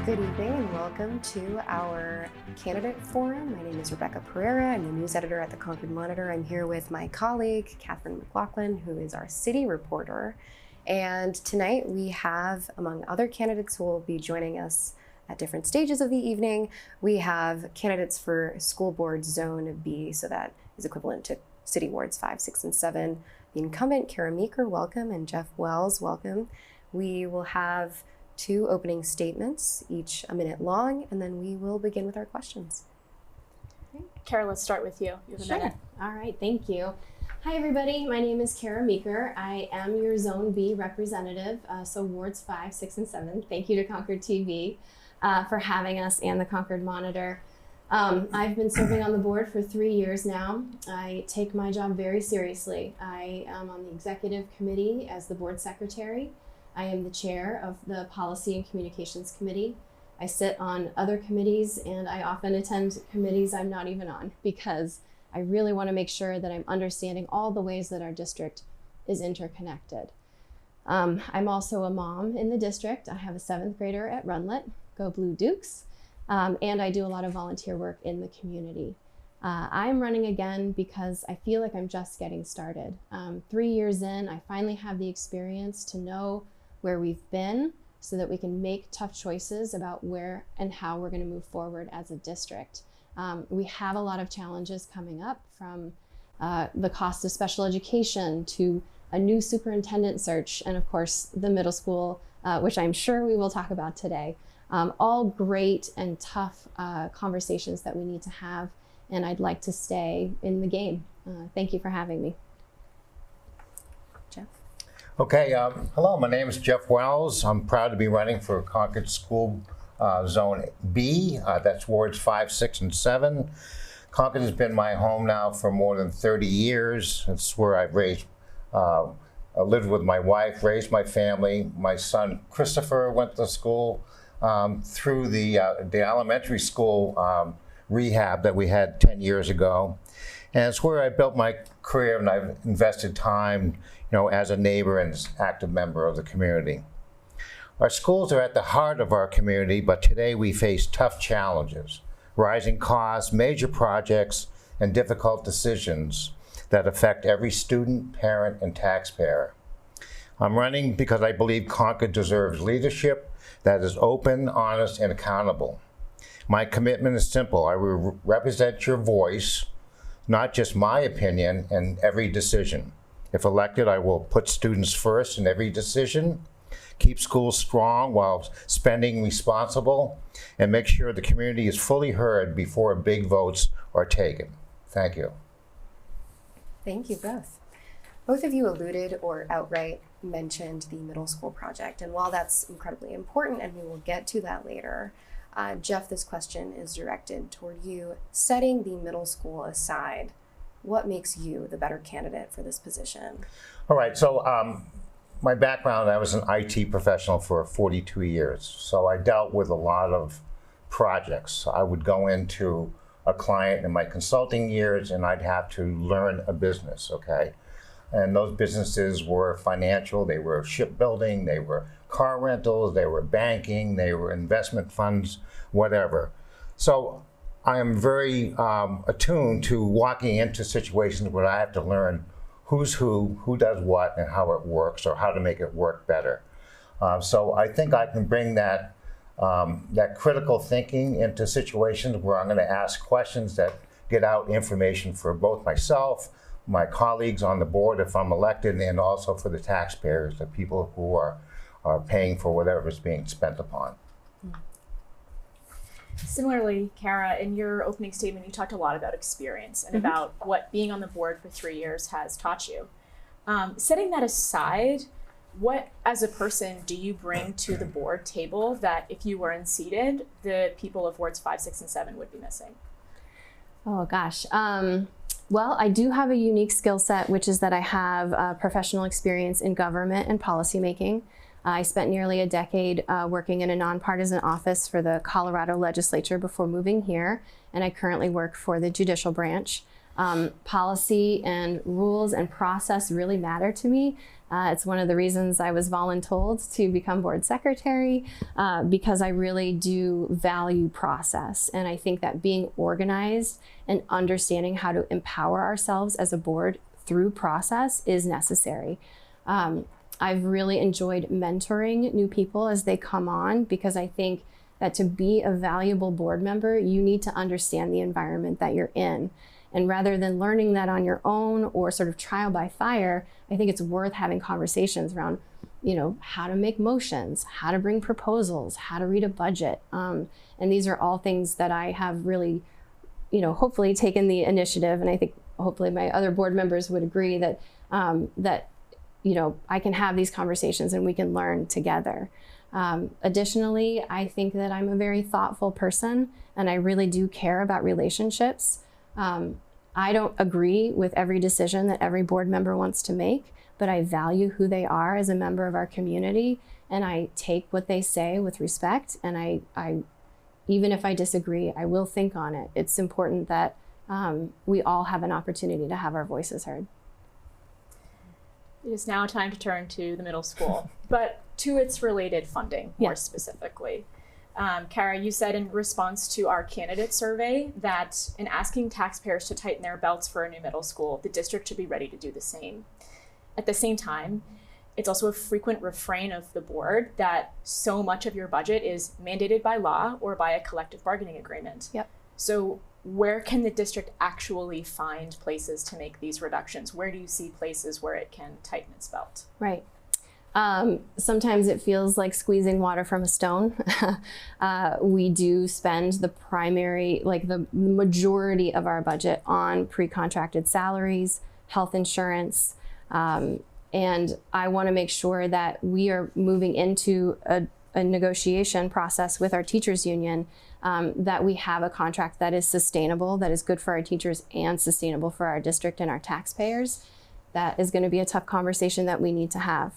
Good evening and welcome to our candidate forum. My name is Rebecca Pereira. I'm the news editor at the Concord Monitor. I'm here with my colleague, Catherine McLaughlin, who is our city reporter. And tonight we have, among other candidates who will be joining us at different stages of the evening, we have candidates for School Board Zone B, so that is equivalent to City Wards 5, 6, and 7. The incumbent, Kara Meeker, welcome, and Jeff Wells, welcome. We will have 2 opening statements, each a minute long, and then we will begin with our questions. Okay. Kara, let's start with you. You have a minute. All right, thank you. Hi everybody, my name is Kara Meeker. I am your Zone B representative, so Wards 5, 6, and 7. Thank you to Concord TV for having us and the Concord Monitor. I've been serving on the board for 3 years now. I take my job very seriously. I am on the executive committee as the board secretary. I am the chair of the Policy and Communications Committee. I sit on other committees and I often attend committees I'm not even on because I really want to make sure that I'm understanding all the ways that our district is interconnected. I'm also a mom in the district. I have a 7th grader at Runlet, go Blue Dukes, and I do a lot of volunteer work in the community. I'm running again because I feel like I'm just getting started. 3 years in, I finally have the experience to know where we've been so that we can make tough choices about where and how we're going to move forward as a district. We have a lot of challenges coming up, from the cost of special education to a new superintendent search, and of course the middle school, which I'm sure we will talk about today. All great and tough conversations that we need to have, and I'd like to stay in the game. Thank you for having me. Jeff? Okay, hello, my name is Jeff Wells. I'm proud to be running for Concord School Zone B, that's Wards 5, 6, and 7. Concord has been my home now for more than 30 years. It's where I've I lived with my wife, raised my family. My son Christopher went to school through the elementary school rehab that we had 10 years ago. And it's where I built my career, and I've invested time, as a neighbor and as an active member of the community. Our schools are at the heart of our community, but today we face tough challenges, rising costs, major projects, and difficult decisions that affect every student, parent, and taxpayer. I'm running because I believe Concord deserves leadership that is open, honest, and accountable. My commitment is simple. I will represent your voice, not just my opinion, in every decision. If elected, I will put students first in every decision, keep schools strong while spending responsible, and make sure the community is fully heard before big votes are taken. Thank you. Thank you both. Both of you alluded or outright mentioned the middle school project, and while that's incredibly important, and we will get to that later, Jeff, this question is directed toward you. Setting the middle school aside, what makes you the better candidate for this position? All right, so my background, I was an IT professional for 42 years. So I dealt with a lot of projects. I would go into a client in my consulting years and I'd have to learn a business, okay? And those businesses were financial, they were shipbuilding, they were car rentals, they were banking, they were investment funds, whatever. So I am very attuned to walking into situations where I have to learn who's who does what, and how it works, or how to make it work better. So I think I can bring that critical thinking into situations where I'm going to ask questions that get out information for both myself, my colleagues on the board if I'm elected, and also for the taxpayers, the people who are paying for whatever is being spent upon. Similarly, Kara, in your opening statement, you talked a lot about experience and about what being on the board for 3 years has taught you. Setting that aside, what, as a person, do you bring to the board table that if you were unseated, the people of Wards 5, 6, and 7 would be missing? Oh gosh. Well, I do have a unique skill set, which is that I have professional experience in government and policymaking. I spent nearly a decade working in a nonpartisan office for the Colorado legislature before moving here, and I currently work for the judicial branch. Policy and rules and process really matter to me. It's one of the reasons I was voluntold to become board secretary, because I really do value process. And I think that being organized and understanding how to empower ourselves as a board through process is necessary. I've really enjoyed mentoring new people as they come on, because I think that to be a valuable board member, you need to understand the environment that you're in. And rather than learning that on your own or sort of trial by fire, I think it's worth having conversations around, how to make motions, how to bring proposals, how to read a budget. And these are all things that I have really, hopefully taken the initiative. And I think hopefully my other board members would agree that, I can have these conversations and we can learn together. Additionally, I think that I'm a very thoughtful person and I really do care about relationships. I don't agree with every decision that every board member wants to make, but I value who they are as a member of our community, and I take what they say with respect, and I even if I disagree, I will think on it. It's important that we all have an opportunity to have our voices heard. It is now time to turn to the middle school, but to its related funding more specifically. Kara, you said in response to our candidate survey that in asking taxpayers to tighten their belts for a new middle school, the district should be ready to do the same. At the same time, it's also a frequent refrain of the board that so much of your budget is mandated by law or by a collective bargaining agreement. Yep. So where can the district actually find places to make these reductions? Where do you see places where it can tighten its belt? Right. Sometimes it feels like squeezing water from a stone. We do spend the majority of our budget on pre-contracted salaries, health insurance, and I want to make sure that we are moving into a negotiation process with our teachers union, that we have a contract that is sustainable, that is good for our teachers and sustainable for our district and our taxpayers. That is going to be a tough conversation that we need to have.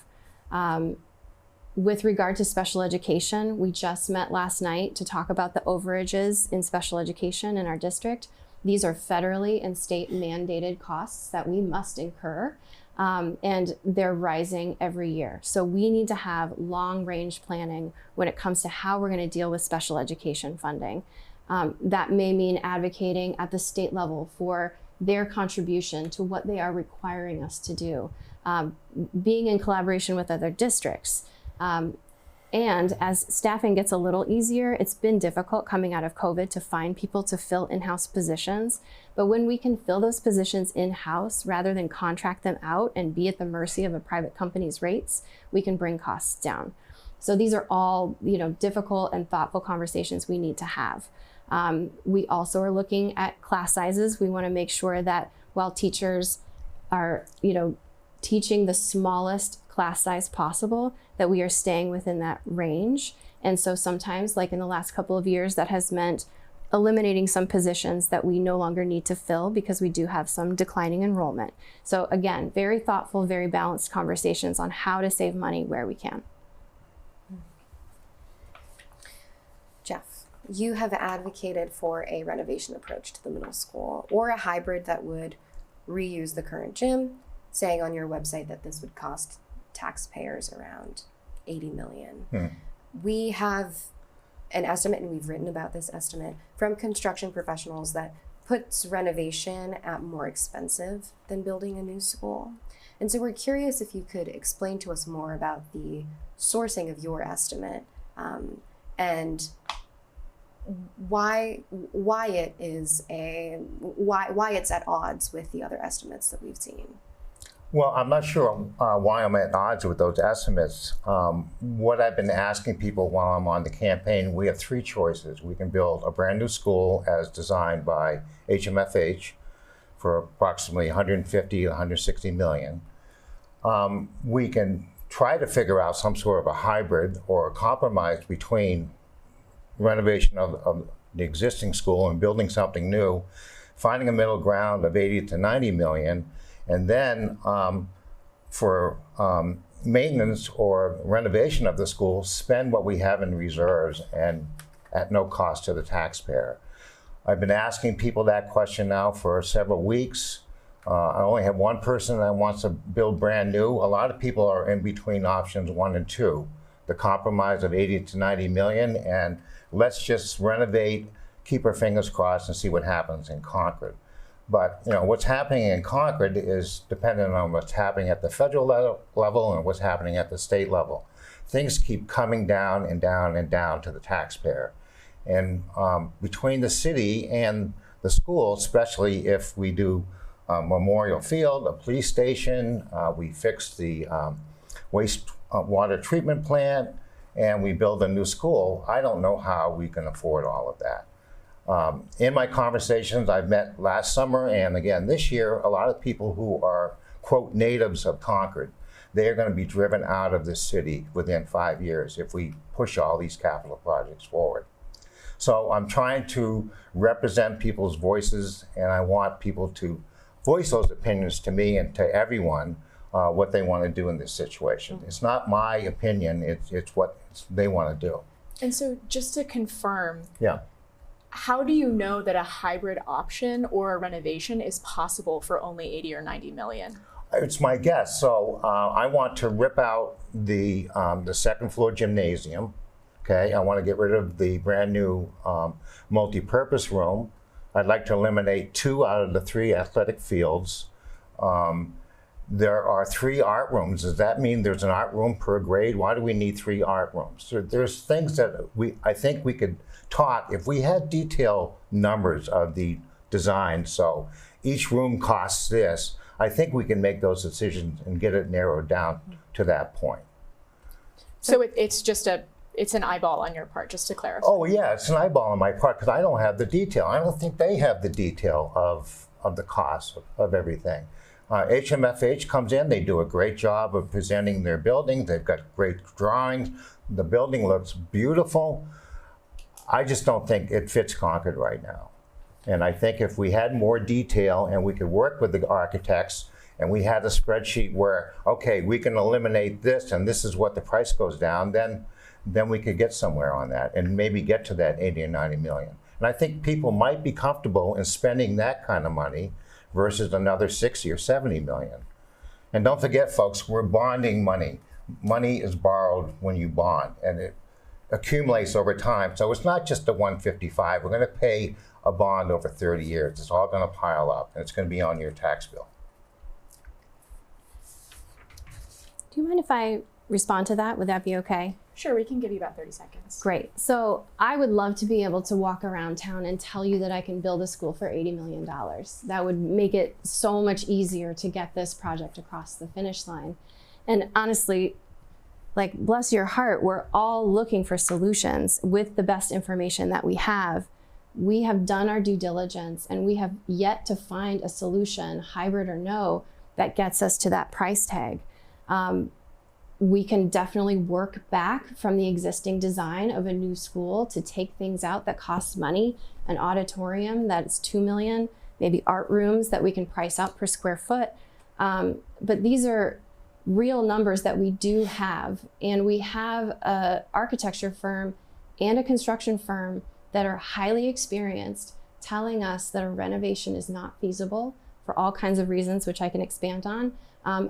With regard to special education, we just met last night to talk about the overages in special education in our district. These are federally and state mandated costs that we must incur, and they're rising every year. So we need to have long range planning when it comes to how we're going to deal with special education funding. That may mean advocating at the state level for their contribution to what they are requiring us to do. Being in collaboration with other districts. And as staffing gets a little easier, it's been difficult coming out of COVID to find people to fill in-house positions. But when we can fill those positions in-house rather than contract them out and be at the mercy of a private company's rates, we can bring costs down. So these are all, difficult and thoughtful conversations we need to have. We also are looking at class sizes. We want to make sure that while teachers are, teaching the smallest class size possible, that we are staying within that range. And so sometimes, like in the last couple of years, that has meant eliminating some positions that we no longer need to fill because we do have some declining enrollment. So again, very thoughtful, very balanced conversations on how to save money where we can. Jeff, you have advocated for a renovation approach to the middle school, or a hybrid that would reuse the current gym, saying on your website that this would cost taxpayers around $80 million. We have an estimate, and we've written about this estimate from construction professionals, that puts renovation at more expensive than building a new school. And so we're curious if you could explain to us more about the sourcing of your estimate, and why it's at odds with the other estimates that we've seen. Well, I'm not sure why I'm at odds with those estimates. What I've been asking people while I'm on the campaign, we have three choices. We can build a brand new school as designed by HMFH for approximately 150 to 160 million. We can try to figure out some sort of a hybrid or a compromise between renovation of the existing school and building something new, finding a middle ground of 80 to 90 million, and then for maintenance or renovation of the school, spend what we have in reserves and at no cost to the taxpayer. I've been asking people that question now for several weeks. I only have one person that wants to build brand new. A lot of people are in between options 1 and 2. The compromise of 80 to 90 million, and let's just renovate, keep our fingers crossed, and see what happens in Concord. But what's happening in Concord is dependent on what's happening at the federal level and what's happening at the state level. Things keep coming down and down and down to the taxpayer. And between the city and the school, especially if we do Memorial Field, a police station, we fix the wastewater treatment plant, and we build a new school, I don't know how we can afford all of that. In my conversations I've met last summer and again this year, a lot of people who are, quote, natives of Concord, they are going to be driven out of this city within 5 years if we push all these capital projects forward. So I'm trying to represent people's voices, and I want people to voice those opinions to me and to everyone what they want to do in this situation. It's not my opinion, it's what they want to do. And so just to confirm, Yeah. how do you know that a hybrid option or a renovation is possible for only 80 or 90 million? It's my guess. So I want to rip out the second floor gymnasium. Okay, I want to get rid of the brand new multi-purpose room. I'd like to eliminate 2 out of the 3 athletic fields. There are 3 art rooms. Does that mean there's an art room per grade? Why do we need 3 art rooms? So there's things that I think we could talk if we had detailed numbers of the design. So each room costs this. I think we can make those decisions and get it narrowed down to that point. So it's an eyeball on your part, just to clarify. Oh yeah, it's an eyeball on my part because I don't have the detail. I don't think they have the detail of the cost of everything. HMFH comes in, they do a great job of presenting their building. They've got great drawings. The building looks beautiful. I just don't think it fits Concord right now. And I think if we had more detail and we could work with the architects and we had a spreadsheet where, okay, we can eliminate this and this is what the price goes down, then we could get somewhere on that and maybe get to that 80 or 90 million. And I think people might be comfortable in spending that kind of money versus another 60 or 70 million. And don't forget, folks, we're bonding money. Money is borrowed when you bond, and it accumulates over time. So it's not just the 155. We're going to pay a bond over 30 years. It's all going to pile up, and it's going to be on your tax bill. Do you mind if I respond to that? Would that be okay? Sure, we can give you about 30 seconds. Great. So I would love to be able to walk around town and tell you that I can build a school for $80 million. That would make it so much easier to get this project across the finish line. And honestly, like, bless your heart, we're all looking for solutions with the best information that we have. We have done our due diligence and we have yet to find a solution, hybrid or no, that gets us to that price tag. We can definitely work back from the existing design of a new school to take things out that cost money, an auditorium that's $2 million, maybe art rooms that we can price out per square foot. But these are real numbers that we do have, and we have an architecture firm and a construction firm that are highly experienced telling us that a renovation is not feasible for all kinds of reasons, which I can expand on.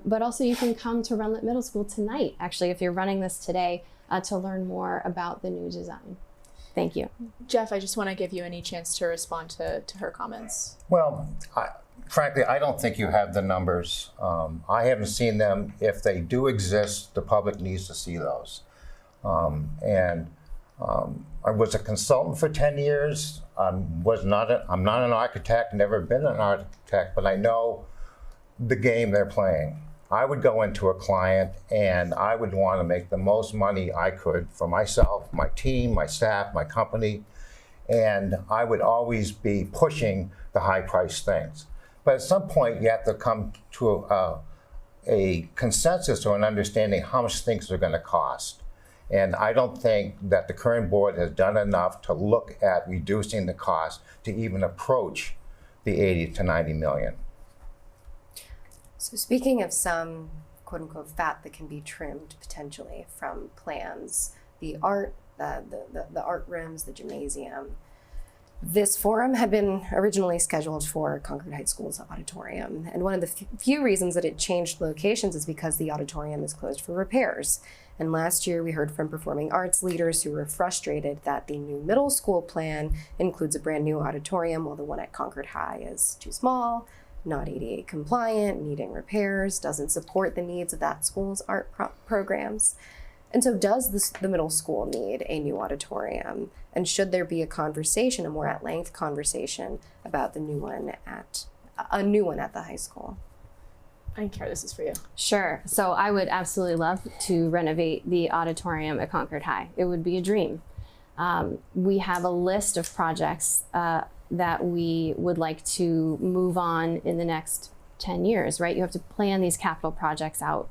But also you can come to Runlet Middle School tonight, actually, if you're running this today, to learn more about the new design. Thank you. Jeff, I just want to give you any chance to respond to her comments. Well, frankly, I don't think you have the numbers. I haven't seen them. If they do exist, the public needs to see those. I was a consultant for 10 years. I'm not an architect, never been an architect, but I know the game they're playing. I would go into a client and I would want to make the most money I could for myself, my team, my staff, my company, and I would always be pushing the high-priced things. But at some point, you have to come to a consensus or an understanding how much things are going to cost. And I don't think that the current board has done enough to look at reducing the cost to even approach the 80 to 90 million. So speaking of some quote unquote fat that can be trimmed potentially from plans, the art rooms, the gymnasium, This forum had been originally scheduled for Concord High School's auditorium, and one of the few reasons that it changed locations is because the auditorium is closed for repairs. And last year we heard from performing arts leaders who were frustrated that the new middle school plan includes a brand new auditorium while the one at Concord High is too small, not ADA compliant, needing repairs, doesn't support the needs of that school's art programs. And so does the middle school need a new auditorium? And should there be a conversation, a more at length conversation about the new one at the high school? I care, this is for you. Sure. So I would absolutely love to renovate the auditorium at Concord High. It would be a dream. We have a list of projects that we would like to move on in the next 10 years, right? You have to plan these capital projects out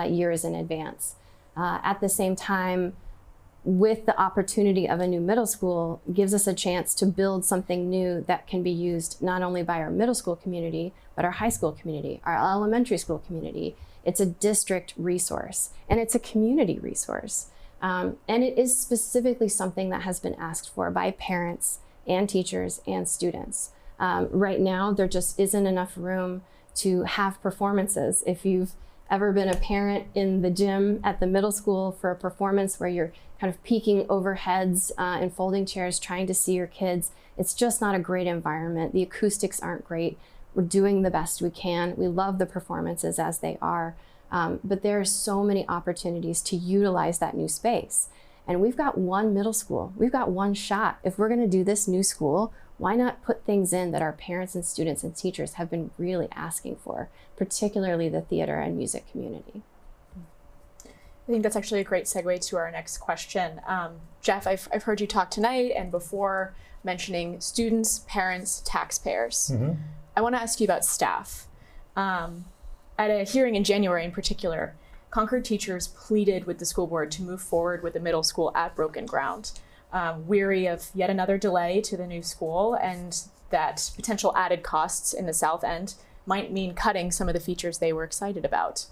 years in advance. At the same time, with the opportunity of a new middle school, gives us a chance to build something new that can be used not only by our middle school community, but our high school community, our elementary school community. It's a district resource, and it's a community resource. And it is specifically something that has been asked for by parents and teachers and students. Right now, there just isn't enough room to have performances. If you've ever been a parent in the gym at the middle school for a performance where you're kind of peeking over heads in folding chairs trying to see your kids, it's just not a great environment. The acoustics aren't great. We're doing the best we can. We love the performances as they are, but there are so many opportunities to utilize that new space. And we've got one middle school. We've got one shot. If we're gonna do this new school, why not put things in that our parents and students and teachers have been really asking for, particularly the theater and music community? I think that's actually a great segue to our next question. Jeff, I've heard you talk tonight and before mentioning students, parents, taxpayers. Mm-hmm. I want to ask you about staff. At a hearing in January in particular, Concord teachers pleaded with the school board to move forward with the middle school at broken ground, weary of yet another delay to the new school and that potential added costs in the south end might mean cutting some of the features they were excited about.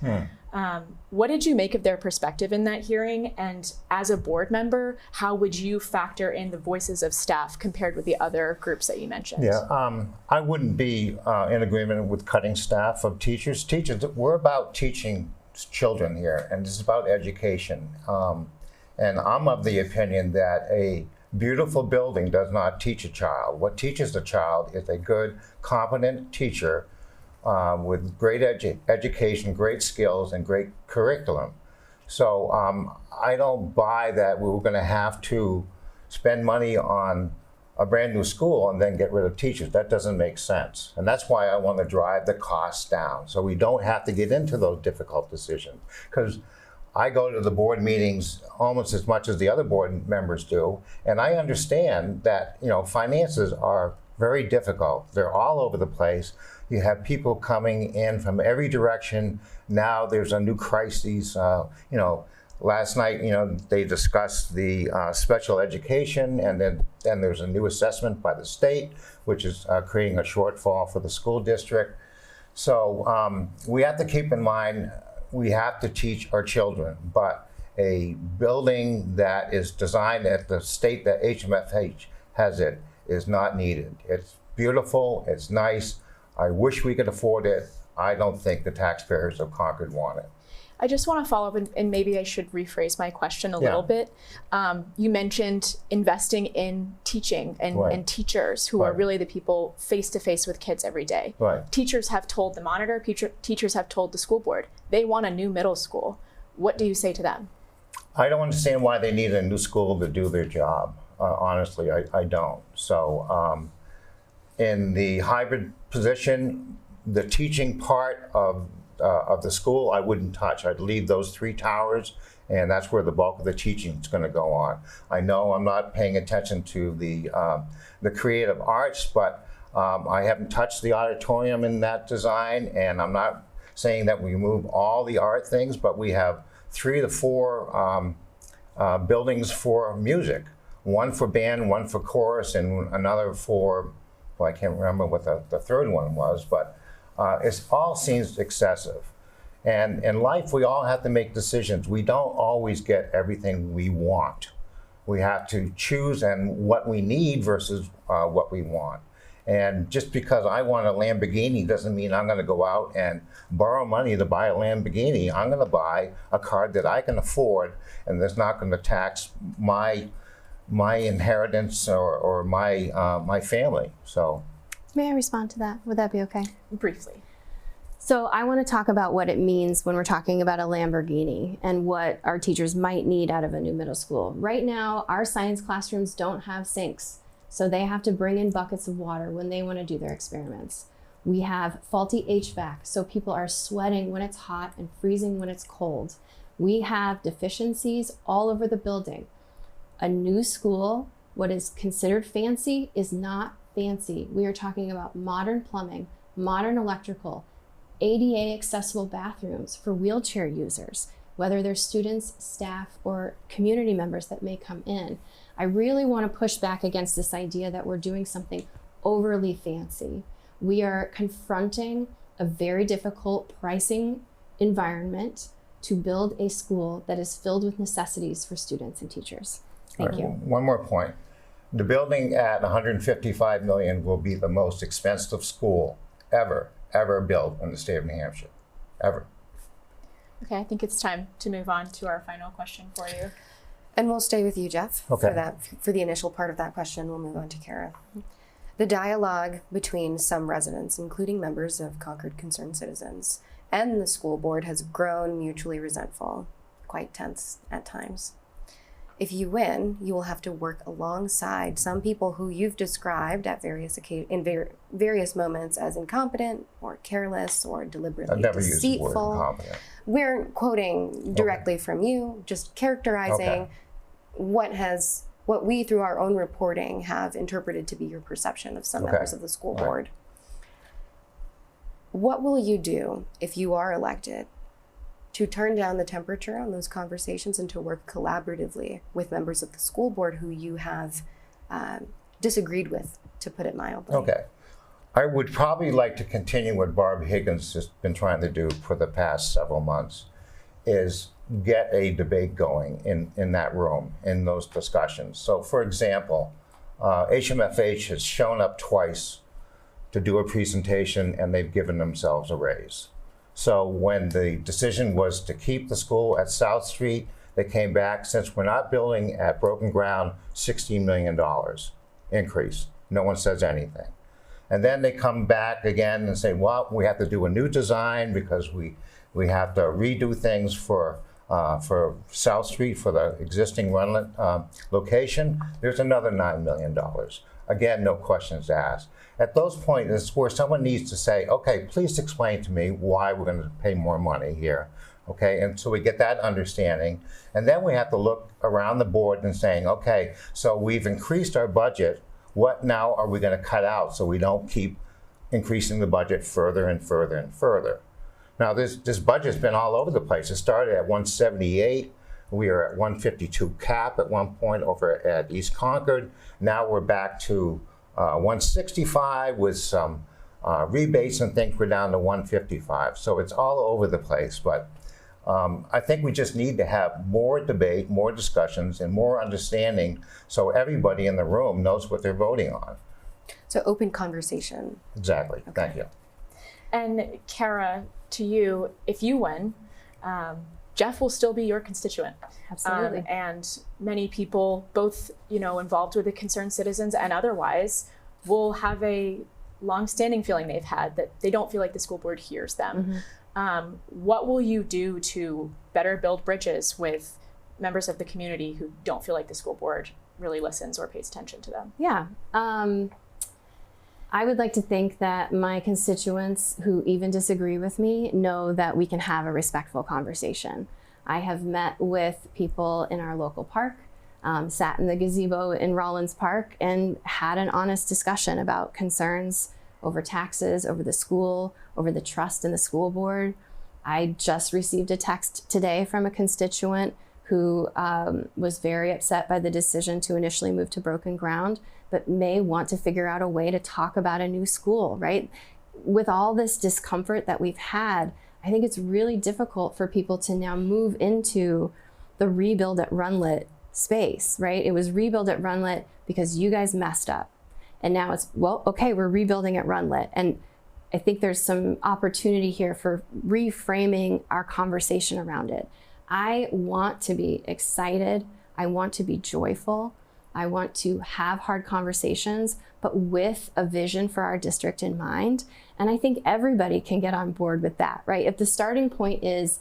What did you make of their perspective in that hearing? And as a board member, how would you factor in the voices of staff compared with the other groups that you mentioned? Yeah, I wouldn't be in agreement with cutting staff of teachers. Teachers, we're about teaching children here, and this is about education. And I'm of the opinion that a beautiful building does not teach a child. What teaches a child is a good, competent teacher with great education, great skills, and great curriculum. So I don't buy that we were going to have to spend money on a brand new school and then get rid of teachers. That doesn't make sense. And that's why I want to drive the costs down so we don't have to get into those difficult decisions. Because I go to the board meetings almost as much as the other board members do, and I understand that, you know, finances are very difficult. They're all over the place. You have people coming in from every direction. Now there's a new crisis. You know, last night, you know, they discussed the special education, and then there's a new assessment by the state, which is creating a shortfall for the school district. So we have to keep in mind, we have to teach our children, but a building that is designed at the state that HMFH has it is not needed. It's beautiful, it's nice. I wish we could afford it. I don't think the taxpayers of Concord want it. I just want to follow up, and maybe I should rephrase my question a little bit. You mentioned investing in teaching and teachers who are really the people face-to-face with kids every day. Teachers have told the monitor, teachers have told the school board, they want a new middle school. What do you say to them? I don't understand why they need a new school to do their job. Honestly, I don't. So in the hybrid position, the teaching part of the school, I wouldn't touch. I'd leave those 3 towers, and that's where the bulk of the teaching is going to go on. I know I'm not paying attention to the creative arts, but I haven't touched the auditorium in that design, and I'm not saying that we move all the art things, but we have 3 to 4 buildings for music. One for band, one for chorus, and another for, well, I can't remember what the third one was, but it all seems excessive. And in life, we all have to make decisions. We don't always get everything we want. We have to choose and what we need versus what we want. And just because I want a Lamborghini doesn't mean I'm going to go out and borrow money to buy a Lamborghini. I'm going to buy a car that I can afford and that's not going to tax my inheritance or my family. So, May I respond to that? Would that be okay? Briefly. So I want to talk about what it means when we're talking about a Lamborghini and what our teachers might need out of a new middle school. Right now, our science classrooms don't have sinks, so they have to bring in buckets of water when they want to do their experiments. We have faulty HVAC, so people are sweating when it's hot and freezing when it's cold. We have deficiencies all over the building. A new school, what is considered fancy, is not fancy. We are talking about modern plumbing, modern electrical, ADA accessible bathrooms for wheelchair users, whether they're students, staff, or community members that may come in. I really want to push back against this idea that we're doing something overly fancy. We are confronting a very difficult pricing environment to build a school that is filled with necessities for students and teachers. Thank you. One more point. The building at $155 million will be the most expensive school ever built in the state of New Hampshire, ever. Okay, I think it's time to move on to our final question for you. And we'll stay with you, Jeff, Okay. for the initial part of that question. We'll move on to Kara. The dialogue between some residents, including members of Concord Concerned Citizens, and the school board has grown mutually resentful, quite tense at times. If you win, you will have to work alongside some people who you've described at various moments as incompetent or careless or deliberately I've never used the word deceitful. incompetent. We're quoting directly from you, just characterizing Okay. what we, through our own reporting, have interpreted to be your perception of some Okay. members of the school Right. board. What will you do if you are elected to turn down the temperature on those conversations and to work collaboratively with members of the school board who you have disagreed with, to put it mildly? Okay. I would probably like to continue what Barb Higgins has been trying to do for the past several months, is get a debate going in that room, in those discussions. So for example, HMFH has shown up twice to do a presentation and they've given themselves a raise. So when the decision was to keep the school at South Street, they came back, since we're not building at broken ground, $16 million increase. No one says anything. And then they come back again and say, well, we have to do a new design because we have to redo things for South Street, for the existing Runlet location. There's another $9 million. Again, no questions asked. At those points, it's where someone needs to say, okay, please explain to me why we're going to pay more money here. Okay, and so we get that understanding. And then we have to look around the board and saying, okay, so we've increased our budget. What now are we going to cut out so we don't keep increasing the budget further and further and further? Now, this budget's been all over the place. It started at 178. We were at 152 cap at one point over at East Concord. Now we're back to 165 with some rebates and things. We're down to 155. So it's all over the place. But I think we just need to have more debate, more discussions, and more understanding so everybody in the room knows what they're voting on. So open conversation. Exactly. Okay. Thank you. And Kara, to you, if you win, Jeff will still be your constituent. Absolutely. And many people, both involved with the Concerned Citizens and otherwise, will have a long-standing feeling they've had that they don't feel like the school board hears them. Mm-hmm. What will you do to better build bridges with members of the community who don't feel like the school board really listens or pays attention to them? Yeah. I would like to think that my constituents who even disagree with me know that we can have a respectful conversation. I have met with people in our local park, sat in the gazebo in Rollins Park, and had an honest discussion about concerns over taxes, over the school, over the trust in the school board. I just received a text today from a constituent who was very upset by the decision to initially move to broken ground, but may want to figure out a way to talk about a new school, right? With all this discomfort that we've had, I think it's really difficult for people to now move into the rebuild at Runlet space, right? It was rebuild at Runlet because you guys messed up. And now it's, well, okay, we're rebuilding at Runlet. And I think there's some opportunity here for reframing our conversation around it. I want to be excited. I want to be joyful. I want to have hard conversations, but with a vision for our district in mind. And I think everybody can get on board with that, right? If the starting point is,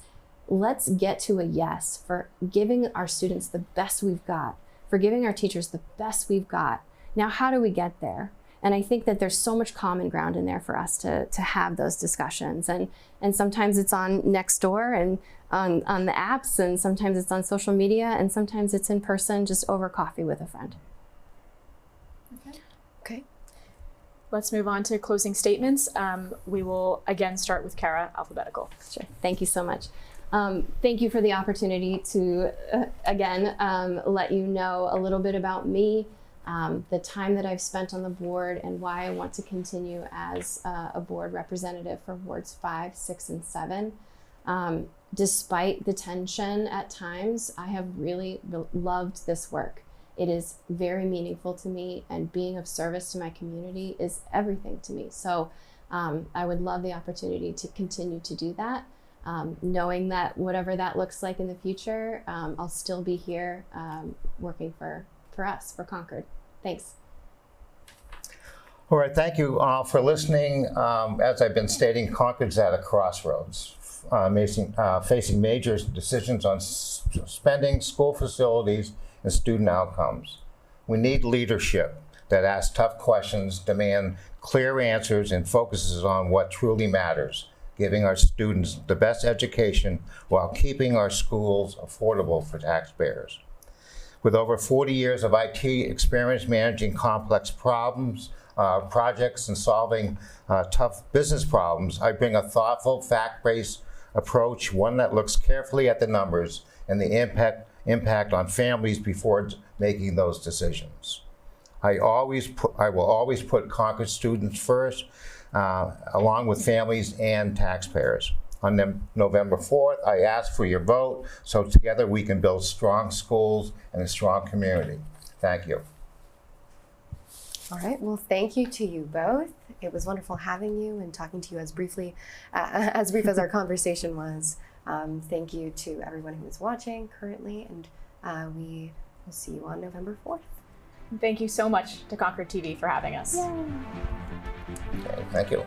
let's get to a yes for giving our students the best we've got, for giving our teachers the best we've got. Now, how do we get there? And I think that there's so much common ground in there for us to have those discussions. And sometimes it's on Nextdoor and on the apps, and sometimes it's on social media, and sometimes it's in person, just over coffee with a friend. Okay. Let's move on to closing statements. We will again start with Kara, alphabetical. Sure. Thank you so much. Thank you for the opportunity to, again, let you know a little bit about me, the time that I've spent on the board, and why I want to continue as a board representative for wards 5, 6, and 7. Despite the tension at times, I have really loved this work. It is very meaningful to me, and being of service to my community is everything to me. So I would love the opportunity to continue to do that, knowing that whatever that looks like in the future, I'll still be here working for us, for Concord. Thanks. All right, thank you all for listening. As I've been stating, Concord's at a crossroads, facing major decisions on spending, school facilities, and student outcomes. We need leadership that asks tough questions, demand clear answers, and focuses on what truly matters, giving our students the best education while keeping our schools affordable for taxpayers. With over 40 years of IT experience managing complex problems, projects, and solving tough business problems, I bring a thoughtful, fact-based approach, one that looks carefully at the numbers and the impact on families before making those decisions. I will always put Concord students first, along with families and taxpayers. On November 4th, I ask for your vote so together we can build strong schools and a strong community. Thank you. All right, well, thank you to you both. It was wonderful having you and talking to you as brief as our conversation was. Thank you to everyone who is watching currently, and we will see you on November 4th. Thank you so much to Concord TV for having us. Yay. Okay, thank you.